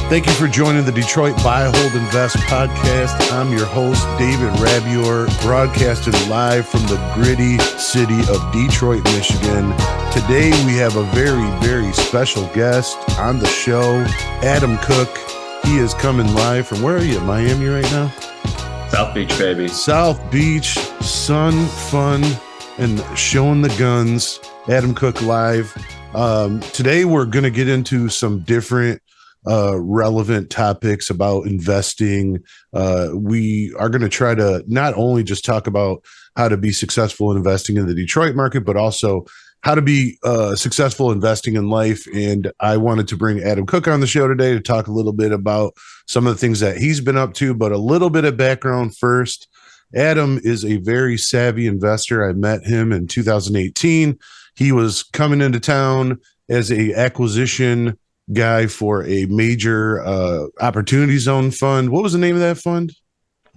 Thank you for joining the Detroit Buy, Hold, Invest podcast. I'm your host, David Rabior, broadcasting live from the gritty city of Detroit, Michigan. Today, we have a very, very special guest on the show, Adam Cook. He is coming live from, where are you, Miami right now? South Beach, baby. South Beach, sun, fun, and showing the guns. Adam Cook live. Today, we're going to get into some different relevant topics about investing. We are going to try to not only just talk about how to be successful in investing in the Detroit market, but also how to be successful investing in life. And I wanted to bring Adam Cook on the show today to talk a little bit about some of the things that he's been up to, but a little bit of background first. Adam is a very savvy investor. I met him in 2018. He was coming into town as a acquisition guy for a major opportunity zone fund. What was the name of that fund?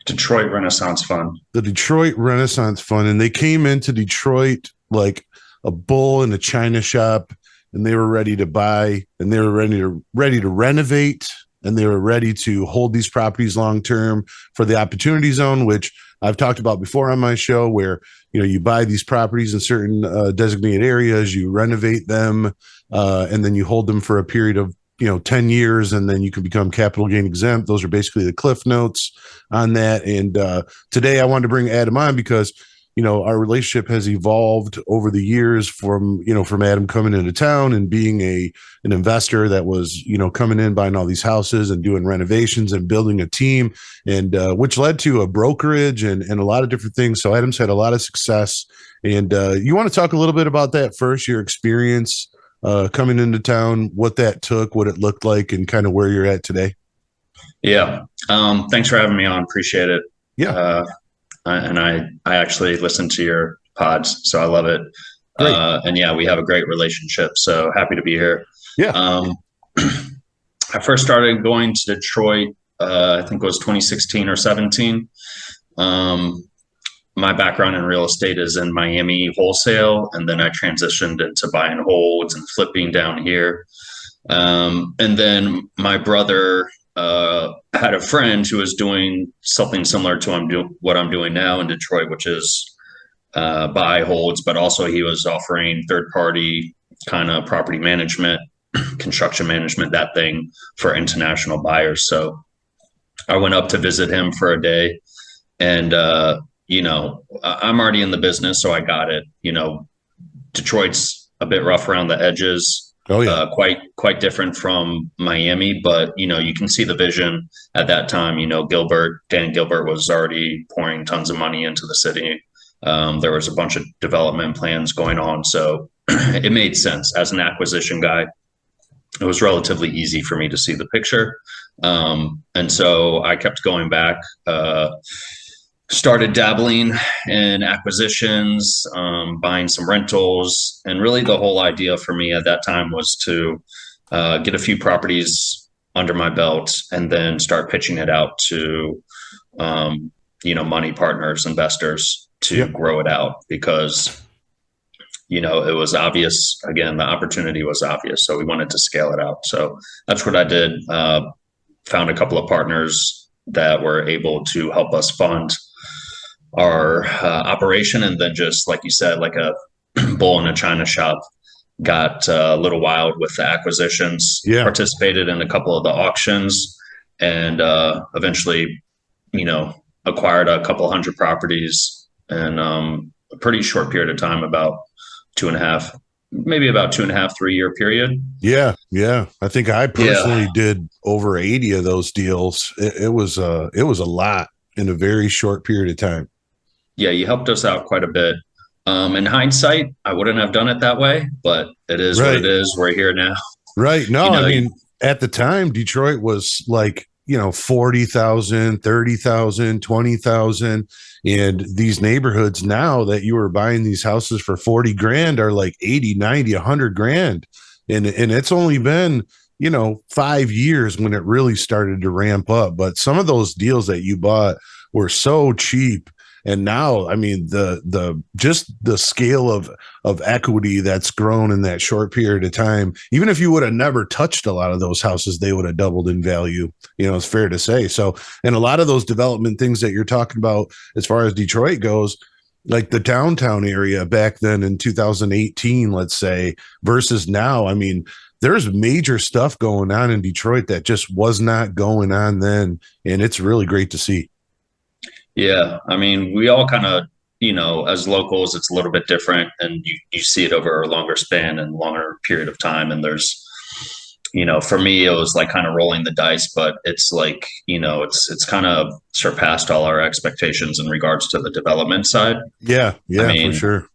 Detroit Renaissance Fund. The Detroit Renaissance Fund. And they came into Detroit like a bull in a china shop, and they were ready to buy, and they were ready to renovate, and they were ready to hold these properties long term for the opportunity zone, which I've talked about before on my show, where you buy these properties in certain designated areas, you renovate them, and then you hold them for a period of 10 years, and then you can become capital gain exempt. Those are basically the cliff notes on that. And today I wanted to bring Adam on because our relationship has evolved over the years from Adam coming into town and being an investor that was, coming in, buying all these houses and doing renovations and building a team, and which led to a brokerage and a lot of different things. So Adam's had a lot of success. And you want to talk a little bit about that first, your experience coming into town, what that took, what it looked like, and kind of where you're at today? Yeah. Thanks for having me on. Appreciate it. Yeah. And I actually listen to your pods, so I love it. And yeah, we have a great relationship, so happy to be here. Yeah. I first started going to Detroit, I think it was 2016 or 17. My background in real estate is in Miami wholesale, and then I transitioned into buy and holds and flipping down here. And then my brother had a friend who was doing something similar to what I'm doing now in Detroit, which is buy holds, but also he was offering third-party kind of property management, construction management, that thing for international buyers. So I went up to visit him for a day, and I'm already in the business, so I got it. Detroit's a bit rough around the edges. Oh yeah. Quite different from Miami, but you can see the vision at that time. Dan Gilbert was already pouring tons of money into the city. There was a bunch of development plans going on, so it made sense. As an acquisition guy, it was relatively easy for me to see the picture, and so I kept going back. Started dabbling in acquisitions, buying some rentals. And really the whole idea for me at that time was to get a few properties under my belt and then start pitching it out to, money partners, investors to grow it out, because, it was obvious. Again, the opportunity was obvious. So we wanted to scale it out. So that's what I did. Found a couple of partners that were able to help us fund our operation, and then, just like you said, like a bull in a china shop, got a little wild with the acquisitions. Participated in a couple of the auctions, and eventually acquired a couple hundred properties in a pretty short period of time, about 2.5, 3 year period. Yeah. I think I personally did over 80 of those deals. It was a lot in a very short period of time. Yeah, you helped us out quite a bit. In hindsight, I wouldn't have done it that way, but it is what it is. We're here now. Right. No, I mean, at the time, Detroit was like, 40,000, 30,000, 20,000. And these neighborhoods now that you were buying these houses for 40 grand are like 80, 90, 100 grand. And it's only been, 5 years when it really started to ramp up. But some of those deals that you bought were so cheap And now, I mean, the just the scale of equity that's grown in that short period of time, even if you would have never touched a lot of those houses, they would have doubled in value. It's fair to say. So, and a lot of those development things that you're talking about as far as Detroit goes, like the downtown area back then in 2018, let's say, versus now, I mean, there's major stuff going on in Detroit that just was not going on then. And it's really great to see. Yeah, I mean, we all kind of, as locals, it's a little bit different, and you see it over a longer span and longer period of time. And there's, for me, it was like kind of rolling the dice, but it's like, it's kind of surpassed all our expectations in regards to the development side. Yeah, I mean, for sure.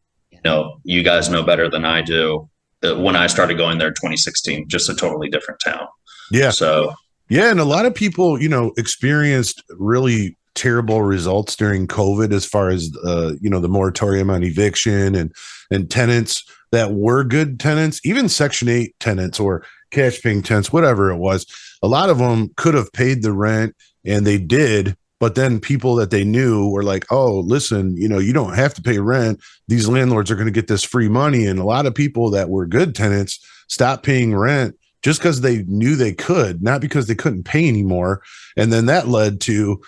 You guys know better than I do. When I started going there, 2016, just a totally different town. Yeah. So yeah, and a lot of people, experienced really terrible results during COVID as far as the moratorium on eviction and tenants that were good tenants, even Section 8 tenants or cash paying tenants, whatever it was. A lot of them could have paid the rent, and they did. But then people that they knew were like, oh, listen, you don't have to pay rent. These landlords are going to get this free money. And a lot of people that were good tenants stopped paying rent just because they knew they could, not because they couldn't pay anymore. And then that led to,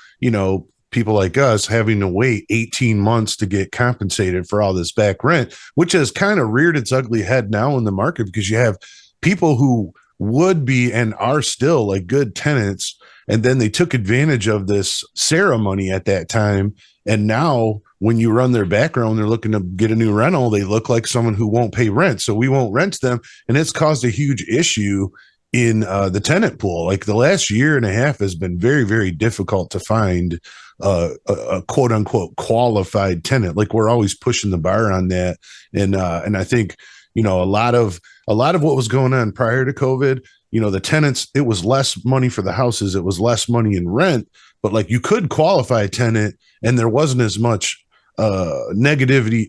people like us having to wait 18 months to get compensated for all this back rent, which has kind of reared its ugly head now in the market because you have people who would be and are still like good tenants. And then they took advantage of this ceremony at that time. And now when you run their background, they're looking to get a new rental. They look like someone who won't pay rent. So we won't rent them. And it's caused a huge issue in the tenant pool. Like the last year and a half has been very, very difficult to find a quote unquote qualified tenant. Like we're always pushing the bar on that. And I think, a lot of what was going on prior to COVID, the tenants, it was less money for the houses. It was less money in rent, but like you could qualify a tenant and there wasn't as much negativity,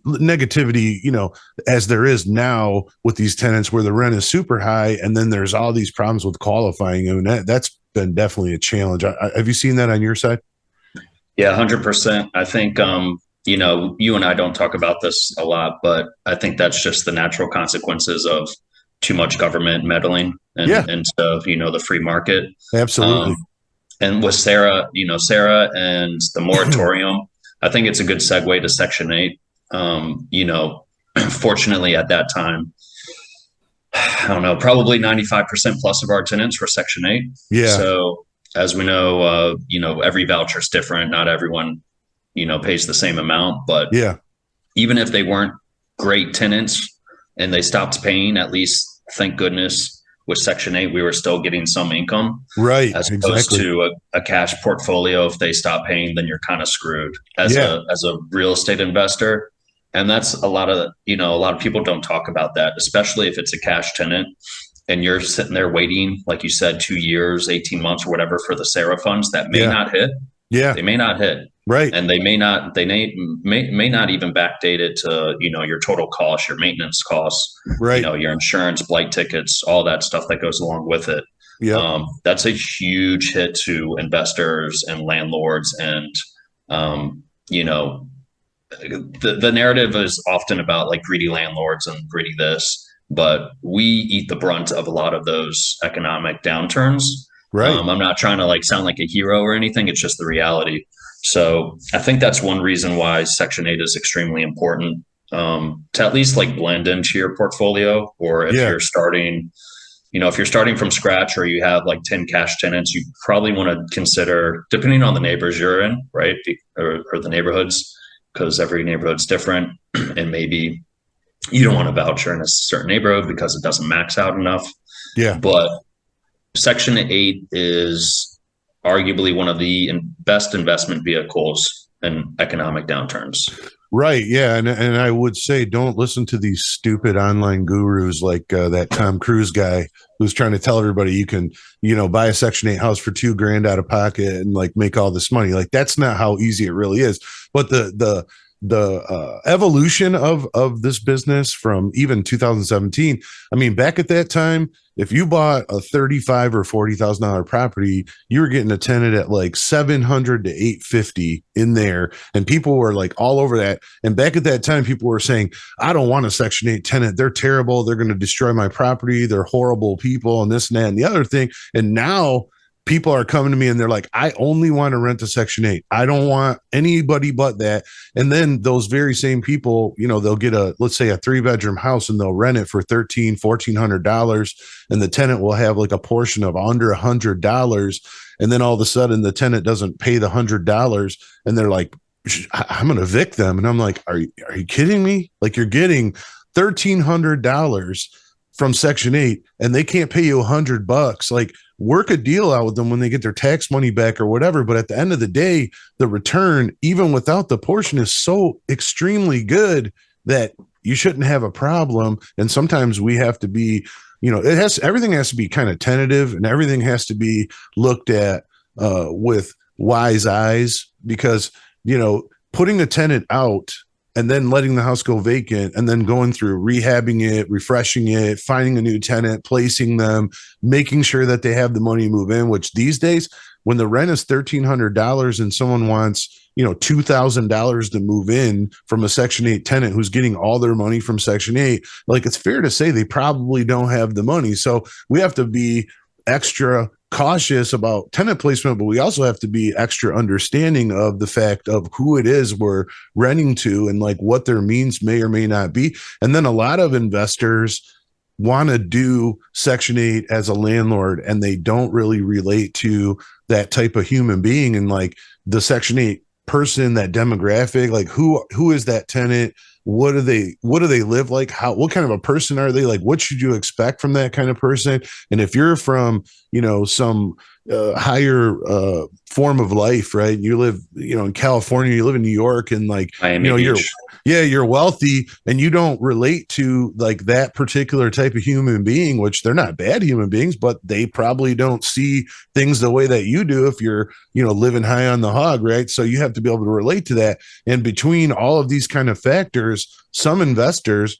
as there is now with these tenants where the rent is super high. And then there's all these problems with qualifying. I mean, that's been definitely a challenge. Have you seen that on your side? Yeah, 100%. I think, you and I don't talk about this a lot, but I think that's just the natural consequences of too much government meddling instead of, the free market. Absolutely. And with Sarah and the moratorium, I think it's a good segue to Section 8. Fortunately at that time, I don't know, probably 95% plus of our tenants were Section 8. Yeah. So as we know, every voucher is different. Not everyone, pays the same amount, but yeah, even if they weren't great tenants and they stopped paying, at least thank goodness with Section 8, we were still getting some income. Right. As opposed to a cash portfolio. If they stop paying, then you're kind of screwed as a real estate investor. And that's a lot of people don't talk about that, especially if it's a cash tenant and you're sitting there waiting, like you said, 2 years, 18 months or whatever for the Sarah funds that may not hit. Yeah. They may not hit. Right. And they may not even backdate it to, your total cost, your maintenance costs, right. Your insurance, blight tickets, all that stuff that goes along with it. Yeah. That's a huge hit to investors and landlords. And, the narrative is often about like greedy landlords and greedy this, but we eat the brunt of a lot of those economic downturns. Right. I'm not trying to like sound like a hero or anything. It's just the reality. So I think that's one reason why Section 8 is extremely important, to at least like blend into your portfolio. Or if you're starting, if you're starting from scratch or you have like 10 cash tenants, you probably want to consider, depending on the neighbors you're in, right? Or the neighborhoods, because every neighborhood's different. And maybe you don't want a voucher in a certain neighborhood because it doesn't max out enough. Yeah. But Section 8 is arguably one of the best investment vehicles in economic downturns. Right. Yeah. And I would say don't listen to these stupid online gurus like that Tom Cruise guy who's trying to tell everybody you can, buy a Section 8 house for $2,000 out of pocket and like make all this money. Like that's not how easy it really is. But the the evolution of this business from even 2017. I mean, back at that time, if you bought a $35,000 or $40,000 property, you were getting a tenant at like 700 to 850 in there, and people were like all over that. And back at that time, people were saying, "I don't want a Section 8 tenant. They're terrible. They're going to destroy my property. They're horrible people," and this and that and the other thing. And now people are coming to me and they're like, "I only want to rent a Section 8. I don't want anybody but that." And then those very same people, they'll get let's say a 3-bedroom house and they'll rent it for $1,400 and the tenant will have like a portion of under $100. And then all of a sudden the tenant doesn't pay the $100 and they're like, "I'm going to evict them." And I'm like, are you kidding me? Like, you're getting $1,300 from Section 8 and they can't pay you $100. Like, work a deal out with them when they get their tax money back or whatever. But at the end of the day, the return, even without the portion, is so extremely good that you shouldn't have a problem. And sometimes we have to be, everything has to be kind of tentative and everything has to be looked at with wise eyes, because, putting a tenant out and then letting the house go vacant and then going through rehabbing it, refreshing it, finding a new tenant, placing them, making sure that they have the money to move in, which these days, when the rent is $1,300 and someone wants, $2,000 to move in from a Section 8 tenant who's getting all their money from Section 8, like, it's fair to say they probably don't have the money. So we have to be extra cautious about tenant placement, but we also have to be extra understanding of the fact of who it is we're renting to and like what their means may or may not be. And then a lot of investors want to do Section 8 as a landlord and they don't really relate to that type of human being and like the Section 8 person, that demographic, like who is that tenant? What do they live like? What kind of a person are they? Like, what should you expect from that kind of person? And if you're from, some higher form of life, right? You live, in California, you live in New York, and like, Miami Beach. you're wealthy and you don't relate to like that particular type of human being, which they're not bad human beings, but they probably don't see things the way that you do if you're, living high on the hog, right? So you have to be able to relate to that. And between all of these kind of factors, some investors,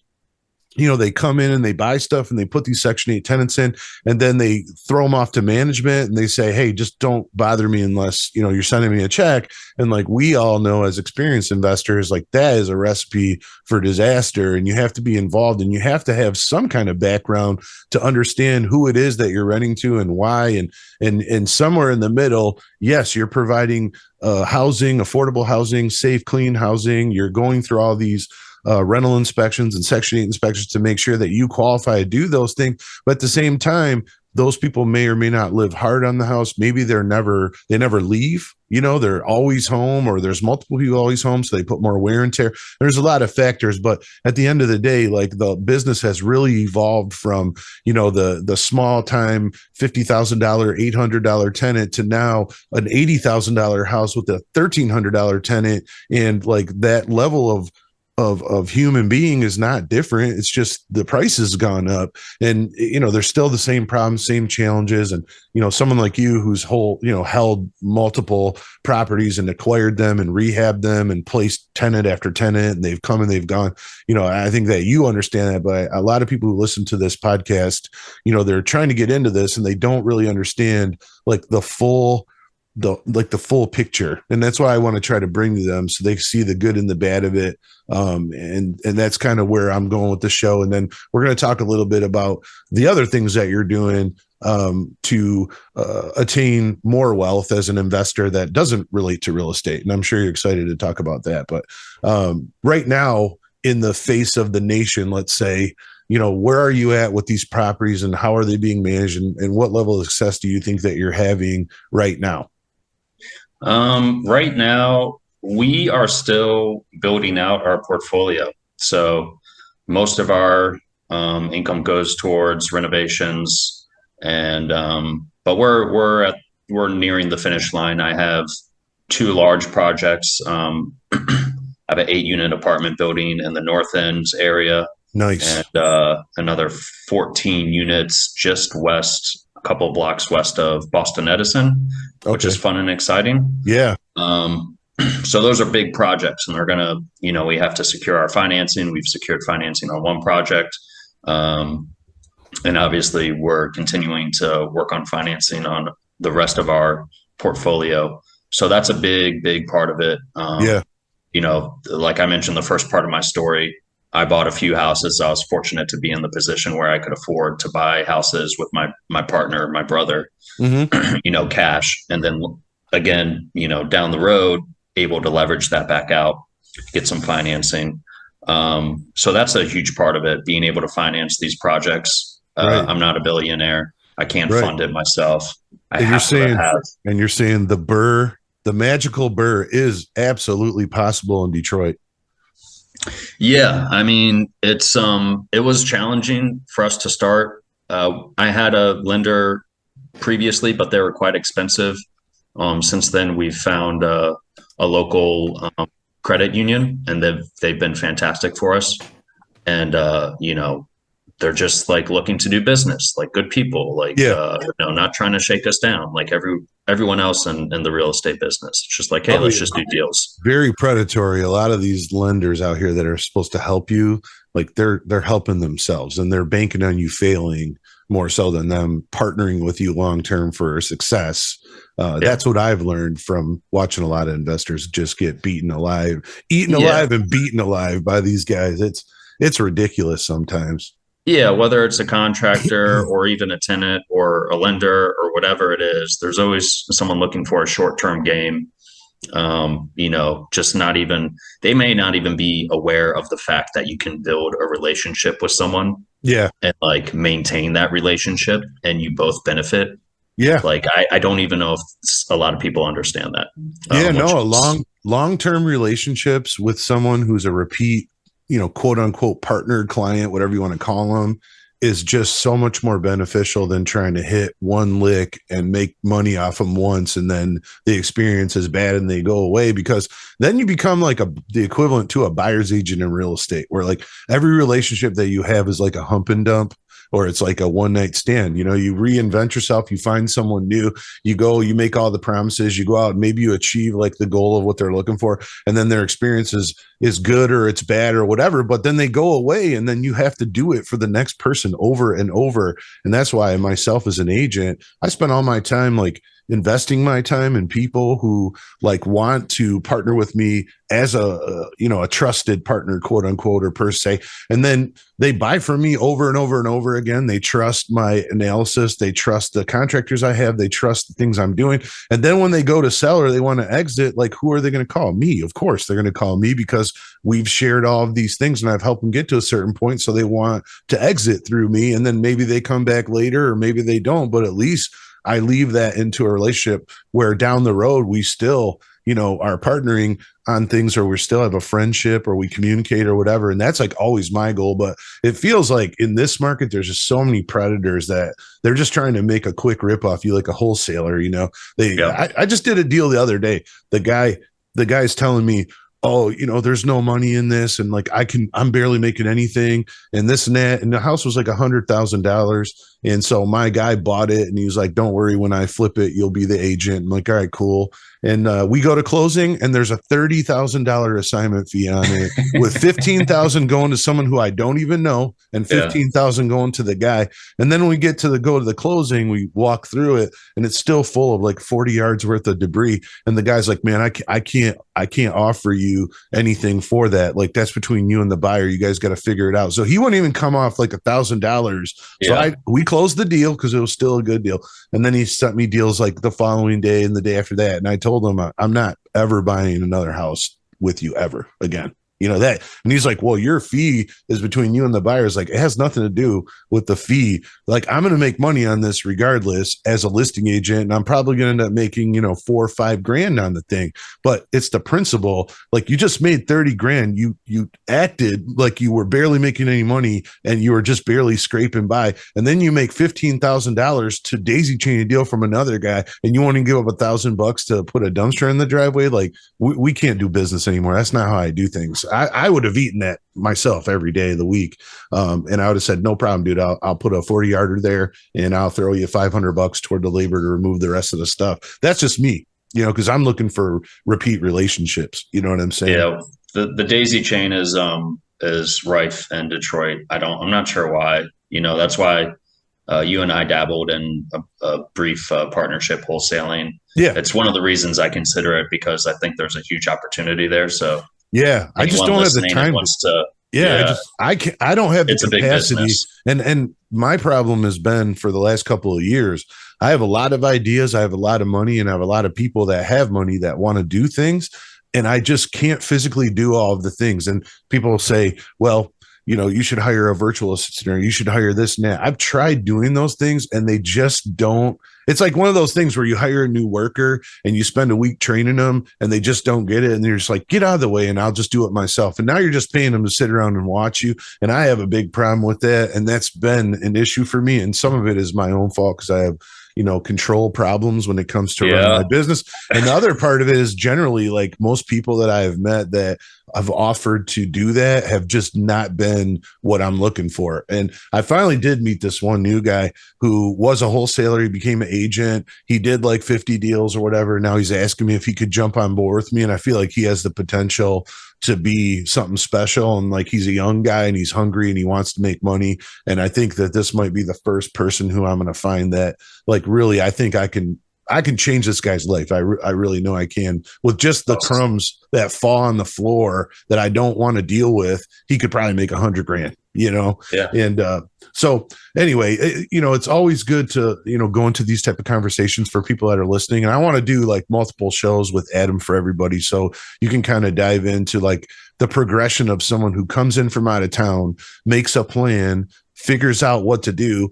they come in and they buy stuff and they put these Section 8 tenants in, and then they throw them off to management and they say, "Hey, just don't bother me unless, you're sending me a check." And like we all know as experienced investors, like that is a recipe for disaster. And you have to be involved and you have to have some kind of background to understand who it is that you're renting to and why. And somewhere in the middle, yes, you're providing housing, affordable housing, safe, clean housing. You're going through all these rental inspections and Section 8 inspections to make sure that you qualify to do those things. But at the same time, those people may or may not live hard on the house. Maybe they never leave, they're always home, or there's multiple people always home. So they put more wear and tear. There's a lot of factors, but at the end of the day, like the business has really evolved from, the small time $50,000, $800 tenant to now an $80,000 house with a $1,300 tenant. And like that level of human being is not different. It's just the price has gone up, and there's still the same problems, same challenges. And someone like you who's held multiple properties and acquired them and rehabbed them and placed tenant after tenant, and they've come and they've gone. I think that you understand that, but a lot of people who listen to this podcast, they're trying to get into this and they don't really understand like the full picture. And that's why I want to try to bring to them so they see the good and the bad of it. And that's kind of where I'm going with the show. And then we're going to talk a little bit about the other things that you're doing to attain more wealth as an investor that doesn't relate to real estate. And I'm sure you're excited to talk about that. But right now, in the face of the nation, let's say, where are you at with these properties and how are they being managed, and what level of success do you think that you're having right now? Right now, we are still building out our portfolio. So most of our income goes towards renovations, and but we're nearing the finish line. I have 2 large projects. I have an 8-unit apartment building in the North End area. Nice. And another 14 units just west, a couple blocks west of Boston Edison, which is fun and exciting. Yeah. So those are big projects, and they're going to, we have to secure our financing. We've secured financing on one project. Um, and obviously we're continuing to work on financing on the rest of our portfolio. So that's a big part of it. Yeah. Like I mentioned, the first part of my story, I bought a few houses. I was fortunate to be in the position where I could afford to buy houses with my partner, my brother, Hmm. cash. And then again, down the road, able to leverage that back out, get some financing. So that's a huge part of it, being able to finance these projects. Right. I'm not a billionaire. I can't Right. fund it myself. I And you're have to saying, have. the the magical burr is absolutely possible in Detroit. Yeah, I mean, it was challenging for us to start. I had a lender previously, but they were quite expensive. Since then, we've found a local credit union, and they've been fantastic for us. And they're just like looking to do business, like good people, like Yeah. not trying to shake us down, like everyone else in the real estate business. It's just like, hey, Oh, let's yeah. just do deals. Very predatory. A lot of these lenders out here that are supposed to help you, like they're helping themselves and they're banking on you failing more so than them partnering with you long term for success. Yeah. That's what I've learned from watching a lot of investors just get beaten alive, eaten Yeah. alive, and beaten alive by these guys. It's ridiculous sometimes. Yeah, whether it's a contractor or even a tenant or a lender or whatever it is, there's always someone looking for a short-term game. Just not even, they may not even be aware of the fact that you can build a relationship with someone Yeah. and like maintain that relationship and you both benefit. Yeah. Like, I don't even know if a lot of people understand that. Yeah. No, a Which long term relationships with someone who's a repeat, quote unquote partnered client, whatever you want to call them, is just so much more beneficial than trying to hit one lick and make money off them once and then the experience is bad and they go away, because then you become like the equivalent to a buyer's agent in real estate, where like every relationship that you have is like a hump and dump, or it's like a one night stand. You reinvent yourself, you find someone new, you go, you make all the promises, you go out, maybe you achieve like the goal of what they're looking for, and then their experience is good or it's bad or whatever, but then they go away and then you have to do it for the next person over and over. And that's why myself as an agent, I spend all my time like investing my time in people who like want to partner with me as a trusted partner, quote unquote, or per se. And then they buy from me over and over and over again. They trust my analysis. They trust the contractors I have. They trust the things I'm doing. And then when they go to sell or they want to exit, like who are they going to call? Me. Of course, they're going to call me because we've shared all of these things and I've helped them get to a certain point. So they want to exit through me. And then maybe they come back later or maybe they don't, but at least I leave that into a relationship where down the road, we still, are partnering on things, or we still have a friendship, or we communicate or whatever. And that's like always my goal. But it feels like in this market, there's just so many predators that they're just trying to make a quick rip off you, like a wholesaler. I just did a deal the other day. The guy's telling me, oh, there's no money in this. And like, I'm barely making anything and this and that. And the house was like $100,000. And so my guy bought it and he was like, don't worry, when I flip it, you'll be the agent. I'm like, all right, cool. And we go to closing and there's a $30,000 assignment fee on it with 15,000 going to someone who I don't even know and 15,000 going to the guy. And then when we get to go to the closing, we walk through it and it's still full of like 40 yards worth of debris. And the guy's like, man, I can't offer you anything for that. Like that's between you and the buyer. You guys got to figure it out. So he wouldn't even come off like $1,000. So we closed the deal because it was still a good deal. And then he sent me deals like the following day and the day after that. And I told him, I'm not ever buying another house with you ever again. That. And he's like, well, your fee is between you and the buyers. Like it has nothing to do with the fee. Like I'm going to make money on this regardless as a listing agent. And I'm probably going to end up making, $4 or $5 grand on the thing, but it's the principle. Like you just made 30 grand. You acted like you were barely making any money and you were just barely scraping by. And then you make $15,000 to daisy chain a deal from another guy. And you want to give up $1,000 to put a dumpster in the driveway. Like we can't do business anymore. That's not how I do things. I would have eaten that myself every day of the week. And I would have said, no problem, dude. I'll put a 40-yarder there and I'll throw you $500 toward the labor to remove the rest of the stuff. That's just me. because I'm looking for repeat relationships. You know what I'm saying? Yeah, the daisy chain is rife in Detroit. I'm not sure why. That's why you and I dabbled in a brief partnership wholesaling. Yeah. It's one of the reasons I consider it, because I think there's a huge opportunity there. So Yeah. I just anyone don't have the listening that time wants to, Yeah, I don't have the it's a big capacity. business. And my problem has been for the last couple of years, I have a lot of ideas, I have a lot of money, and I have a lot of people that have money that want to do things, and I just can't physically do all of the things. And people say, well, you should hire a virtual assistant, or you should hire this and that. I've tried doing those things and they just don't. It's like one of those things where you hire a new worker and you spend a week training them and they just don't get it. And you're just like, get out of the way and I'll just do it myself. And now you're just paying them to sit around and watch you. And I have a big problem with that. And that's been an issue for me. And some of it is my own fault because I have, control problems when it comes to running my business. And the other part of it is generally, like, most people that I have met that I've offered to do that have just not been what I'm looking for. And I finally did meet this one new guy who was a wholesaler. He became an agent. He did like 50 deals or whatever. Now he's asking me if he could jump on board with me. And I feel like he has the potential to be something special. And like, he's a young guy and he's hungry and he wants to make money. And I think that this might be the first person who I'm going to find that, like, really, I think I can change this guy's life. I really know I can, with just the crumbs that fall on the floor that I don't want to deal with. He could probably make $100,000, Yeah. And so anyway, it's always good to, go into these type of conversations for people that are listening. And I want to do like multiple shows with Adam for everybody. So you can kind of dive into like the progression of someone who comes in from out of town, makes a plan, figures out what to do,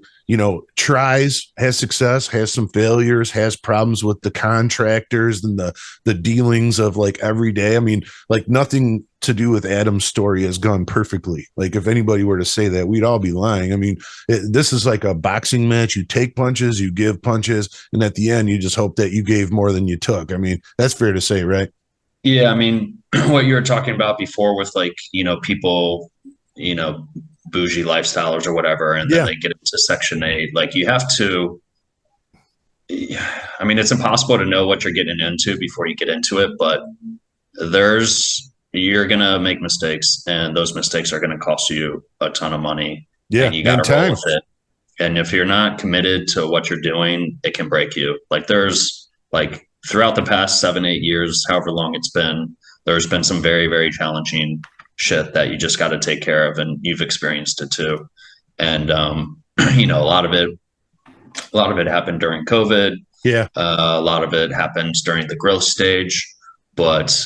tries, has success, has some failures, has problems with the contractors and the dealings of like every day. I mean, like, nothing to do with Adam's story has gone perfectly. Like, if anybody were to say that, we'd all be lying. I mean, this is like a boxing match. You take punches, you give punches, and at the end, you just hope that you gave more than you took. I mean, that's fair to say, right? Yeah. I mean, what you were talking about before with, like, people, bougie lifestylers or whatever, and then they get into Section 8. Like, you have to, I mean, it's impossible to know what you're getting into before you get into it, but you're going to make mistakes, and those mistakes are going to cost you a ton of money. Yeah. And you got to roll with it. And if you're not committed to what you're doing, it can break you. Like, throughout the past 7-8 years, however long it's been, there's been some very, very challenging shit that you just got to take care of, and you've experienced it too. And a lot of it happened during COVID. Yeah. A lot of it happens during the growth stage. But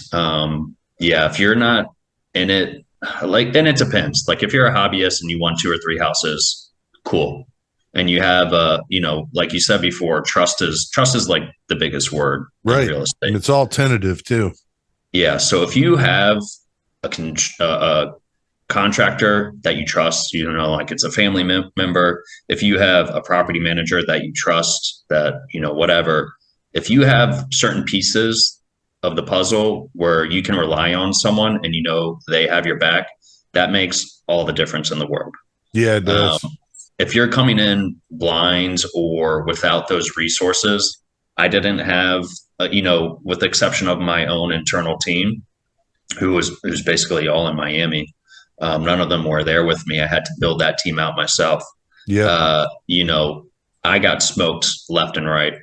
if you're not in it, like, then it depends. Like, if you're a hobbyist and you want 2 or 3 houses, cool. And you have like you said before, trust is like the biggest word in real estate. And it's all tentative too. Yeah. So if you have a contractor that you trust, like it's a family member, if you have a property manager that you trust, that, whatever, if you have certain pieces of the puzzle where you can rely on someone and they have your back, that makes all the difference in the world. Yeah, it does. If you're coming in blind or without those resources, I didn't have, with the exception of my own internal team, who's basically all in Miami. None of them were there with me. I had to build that team out myself. Yeah. I got smoked left and right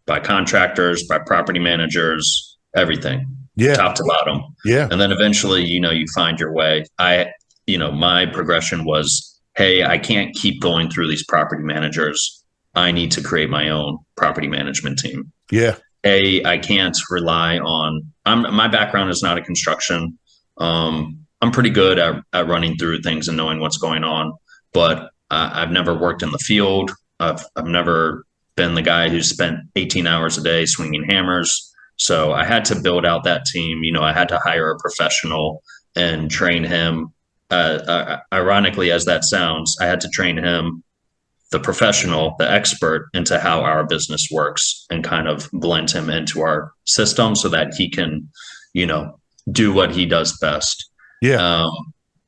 by contractors, by property managers, everything. Yeah. Top to bottom. Yeah. And then eventually, you find your way. My progression was, hey, I can't keep going through these property managers. I need to create my own property management team. Yeah. I can't rely on, my background is not a construction. I'm pretty good at running through things and knowing what's going on, but I've never worked in the field. I've never been the guy who spent 18 hours a day swinging hammers. So I had to build out that team. I had to hire a professional and train him. Ironically, as that sounds, I had to train him, the professional, the expert, into how our business works and kind of blend him into our system so that he can, do what he does best. Yeah.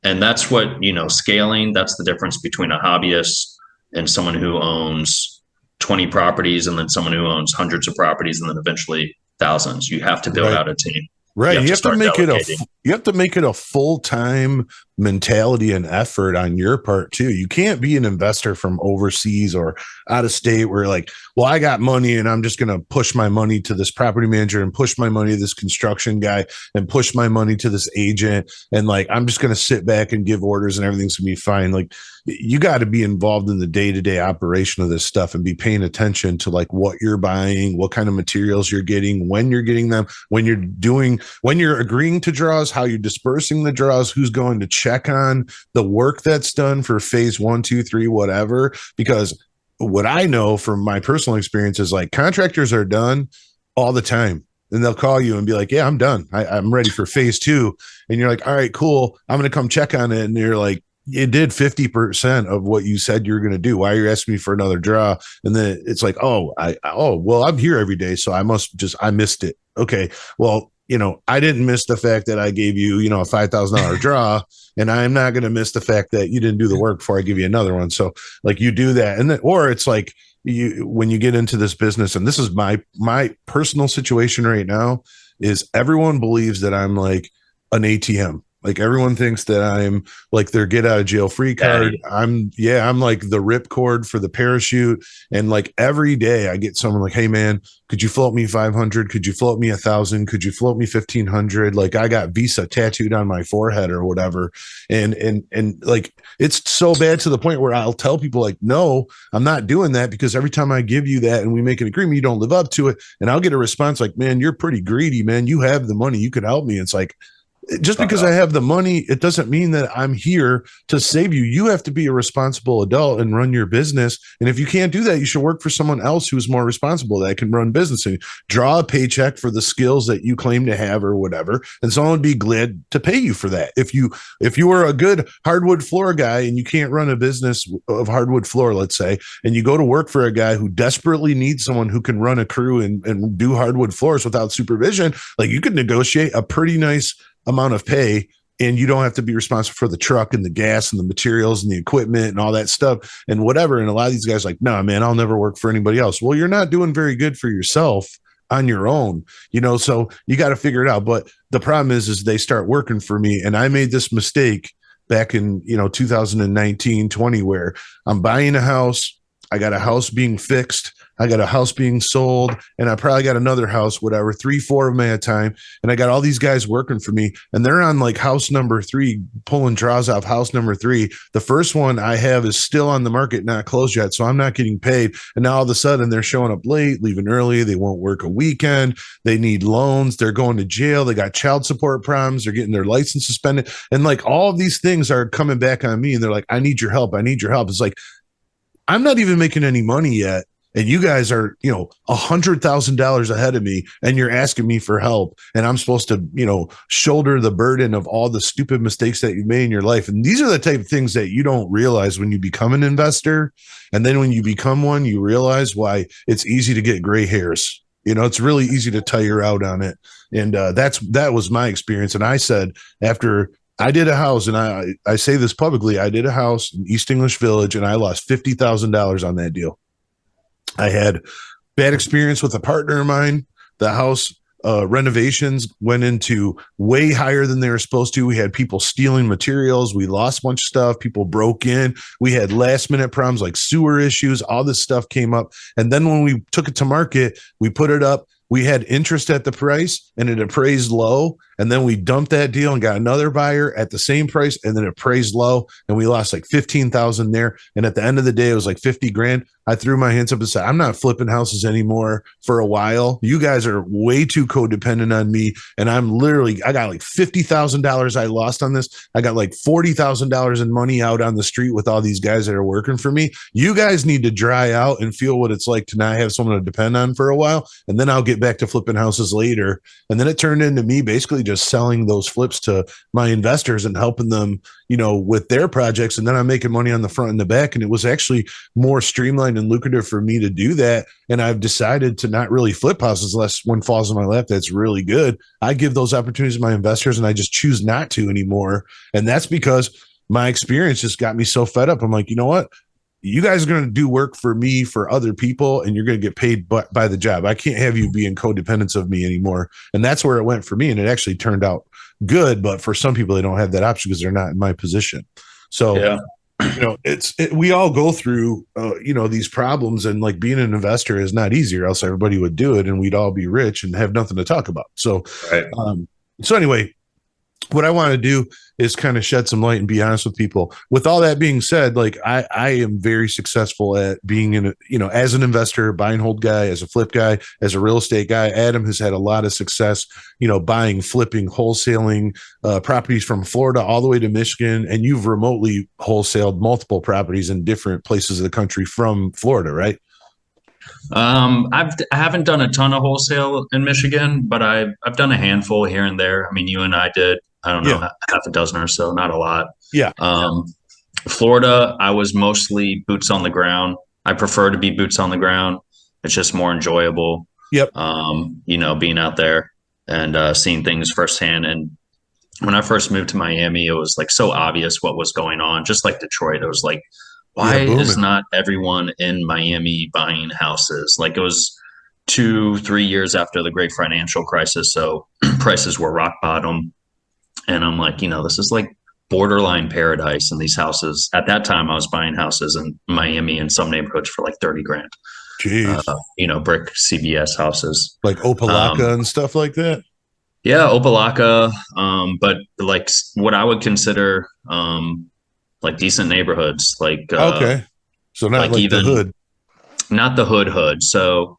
And that's what, scaling, that's the difference between a hobbyist and someone who owns 20 properties, and then someone who owns hundreds of properties and then eventually thousands. You have to build Right. out a team. Right. You have to start make delegating. you have to make it a full-time mentality and effort on your part too. You can't be an investor from overseas or out of state where like, well, I got money and I'm just going to push my money to this property manager and push my money to this construction guy and push my money to this agent. And like, I'm just going to sit back and give orders and everything's going to be fine. Like, you got to be involved in the day-to-day operation of this stuff and be paying attention to like what you're buying, what kind of materials you're getting, when you're getting them, when you're agreeing to draws, how you're dispersing the draws, who's going to check on the work that's done for phase 1, 2, 3, whatever. Because what I know from my personal experience is like contractors are done all the time. And they'll call you and be like, yeah, I'm done. I'm ready for phase 2. And you're like, all right, cool. I'm going to come check on it. And you're like, it did 50% of what you said you're going to do. Why are you asking me for another draw? And then it's like, well, I'm here every day. So I missed it. Okay. Well, I didn't miss the fact that I gave you, a $5,000 draw, and I'm not going to miss the fact that you didn't do the work before I give you another one. So like you do that. And then, or it's like when you get into this business, and this is my personal situation right now, is everyone believes that I'm like an ATM. Like everyone thinks that I'm like their get out of jail free card. I'm like the ripcord for the parachute. And like every day I get someone like, hey man, could you float me 500? Could you float me 1,000? Could you float me 1,500? Like I got Visa tattooed on my forehead or whatever. And like, it's so bad to the point where I'll tell people like, no, I'm not doing that, because every time I give you that and we make an agreement, you don't live up to it. And I'll get a response like, man, you're pretty greedy, man. You have the money. You could help me. It's like, just because I have the money, it doesn't mean that I'm here to save you. You have to be a responsible adult and run your business. And if you can't do that, you should work for someone else who's more responsible, that can run business and draw a paycheck for the skills that you claim to have or whatever. And someone would be glad to pay you for that. If you are a good hardwood floor guy and you can't run a business of hardwood floor, let's say, and you go to work for a guy who desperately needs someone who can run a crew and do hardwood floors without supervision, like you could negotiate a pretty nice amount of pay, and you don't have to be responsible for the truck and the gas and the materials and the equipment and all that stuff and whatever. And a lot of these guys are like, no, man, I'll never work for anybody else. Well, you're not doing very good for yourself on your own, so you got to figure it out. But the problem is they start working for me. And I made this mistake back in, 2019, 20, where I'm buying a house. I got a house being fixed. I got a house being sold, and I probably got another house, whatever, 3, 4 of them at a time. And I got all these guys working for me, and they're on like house number 3, pulling draws off house number 3. The first one I have is still on the market, not closed yet. So I'm not getting paid. And now all of a sudden they're showing up late, leaving early. They won't work a weekend. They need loans. They're going to jail. They got child support problems. They're getting their license suspended. And like all of these things are coming back on me, and they're like, I need your help. I need your help. It's like, I'm not even making any money yet. And you guys are, $100,000 ahead of me, and you're asking me for help. And I'm supposed to, shoulder the burden of all the stupid mistakes that you've made in your life. And these are the type of things that you don't realize when you become an investor. And then when you become one, you realize why it's easy to get gray hairs. It's really easy to tire out on it. And that was my experience. And I said, after I did a house, and I say this publicly, I did a house in East English Village, and I lost $50,000 on that deal. I had bad experience with a partner of mine. The house renovations went into way higher than they were supposed to. We had people stealing materials. We lost a bunch of stuff. People broke in. We had last minute problems like sewer issues. All this stuff came up. And then when we took it to market, we put it up. We had interest at the price, and it appraised low. And then we dumped that deal and got another buyer at the same price, and then it appraised low, and we lost like 15,000 there. And at the end of the day, it was like 50 grand. I threw my hands up and said, I'm not flipping houses anymore for a while. You guys are way too codependent on me. And I got like $50,000 I lost on this. I got like $40,000 in money out on the street with all these guys that are working for me. You guys need to dry out and feel what it's like to not have someone to depend on for a while. And then I'll get back to flipping houses later. And then it turned into me basically just selling those flips to my investors and helping them, with their projects. And then I'm making money on the front and the back. And it was actually more streamlined and lucrative for me to do that. And I've decided to not really flip houses unless one falls in my lap that's really good. I give those opportunities to my investors, and I just choose not to anymore. And that's because my experience just got me so fed up. I'm like, you know what? you guys are going to do work for me, for other people, and you're going to get paid by the job. I can't have you be in codependence of me anymore. And that's where it went for me. And it actually turned out good. But for some people, they don't have that option because they're not in my position. So, Yeah. We all go through, these problems, and like being an investor is not easy, or else everybody would do it and we'd all be rich and have nothing to talk about. So, Right. So anyway, what I want to do is kind of shed some light and be honest with people. With all that being said, like I am very successful at being as an investor, buy and hold guy, as a flip guy, as a real estate guy. Adam has had a lot of success, buying, flipping, wholesaling properties from Florida all the way to Michigan. And you've remotely wholesaled multiple properties in different places of the country from Florida, right? I haven't done a ton of wholesale in Michigan, but I've done a handful here and there. I mean, you and I did, I don't know, half a dozen or so, not a lot. Yeah. Florida, I was mostly boots on the ground. I prefer to be boots on the ground. It's just more enjoyable. Yep. Being out there and seeing things firsthand. And when I first moved to Miami, it was like so obvious what was going on. Just like Detroit, it was like, why is not everyone in Miami buying houses? Like, it was 2-3 years after the great financial crisis. So prices were rock bottom. And I'm like, this is like borderline paradise in these houses. At that time, I was buying houses in Miami in some neighborhoods for like 30 grand. Jeez. Brick CBS houses. Like Opelika and stuff like that? Yeah, Opelika. But like what I would consider like decent neighborhoods. Like okay. So not like even the hood. Not the hood. So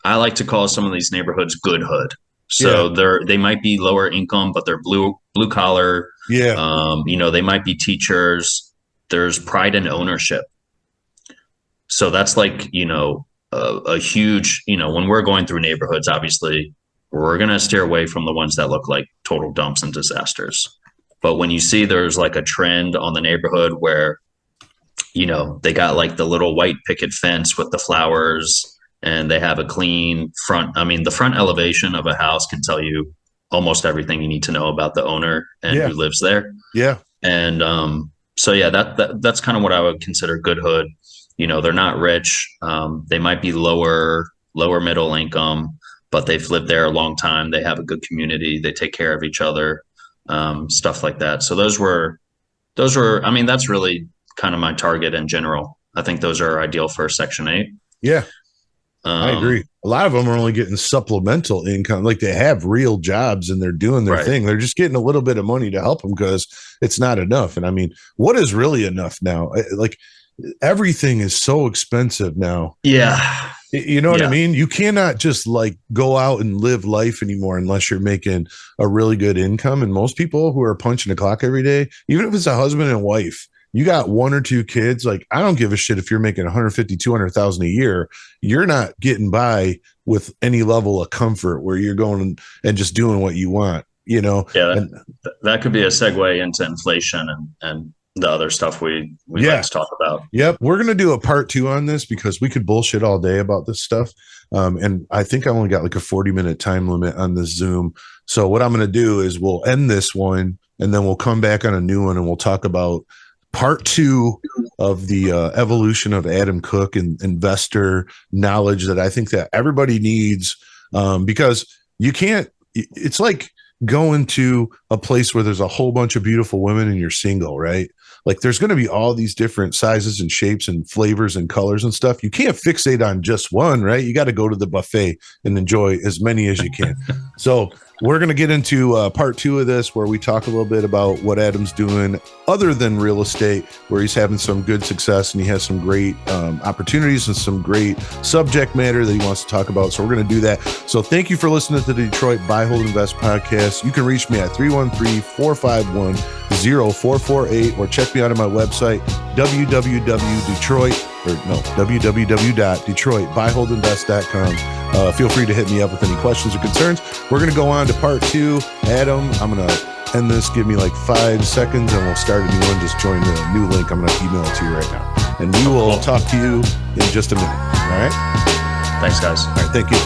I like to call some of these neighborhoods good hood. So they might be lower income, but they're blue collar. Yeah. They might be teachers. There's pride in ownership. So that's like, a huge, when we're going through neighborhoods, obviously we're going to steer away from the ones that look like total dumps and disasters. But when you see there's like a trend on the neighborhood where, they got like the little white picket fence with the flowers, and they have a clean front. I mean, the front elevation of a house can tell you almost everything you need to know about the owner and who lives there. Yeah. And that's kind of what I would consider good hood. They're not rich. They might be lower middle income, but they've lived there a long time. They have a good community. They take care of each other, stuff like that. So those were, I mean, that's really kind of my target in general. I think those are ideal for Section 8. Yeah. I agree. A lot of them are only getting supplemental income. Like, they have real jobs and they're doing their thing. They're just getting a little bit of money to help them because it's not enough. And I mean, what is really enough now? Like, everything is so expensive now. Yeah. You know what I mean? You cannot just like go out and live life anymore unless you're making a really good income. And most people who are punching the clock every day, even if it's a husband and wife, you got 1 or 2 kids. Like, I don't give a shit if you're making 150, 200,000 a year. You're not getting by with any level of comfort where you're going and just doing what you want, Yeah. And that could be a segue into inflation and the other stuff we like to talk about. Yep. We're going to do a part 2 on this because we could bullshit all day about this stuff. And I think I only got like a 40-minute time limit on this Zoom. So what I'm going to do is we'll end this one and then we'll come back on a new one and we'll talk about part 2 of the evolution of Adam Cook and investor knowledge that I think that everybody needs, because you can't, it's like going to a place where there's a whole bunch of beautiful women and you're single, right? Like, there's going to be all these different sizes and shapes and flavors and colors and stuff. You can't fixate on just one, right? You got to go to the buffet and enjoy as many as you can. So we're going to get into part 2 of this, where we talk a little bit about what Adam's doing other than real estate, where he's having some good success and he has some great opportunities and some great subject matter that he wants to talk about. So we're going to do that. So thank you for listening to the Detroit Buy, Hold, Invest podcast. You can reach me at 313-451-0448 or check me out on my website, www.detroitbuyholdinvest.com. Feel free to hit me up with any questions or concerns. We're going to go on to part 2. Adam, I'm going to end this. Give me like 5 seconds and we'll start a new one. Just join the new link. I'm going to email it to you right now. And we will talk to you in just a minute. All right? Thanks, guys. All right. Thank you.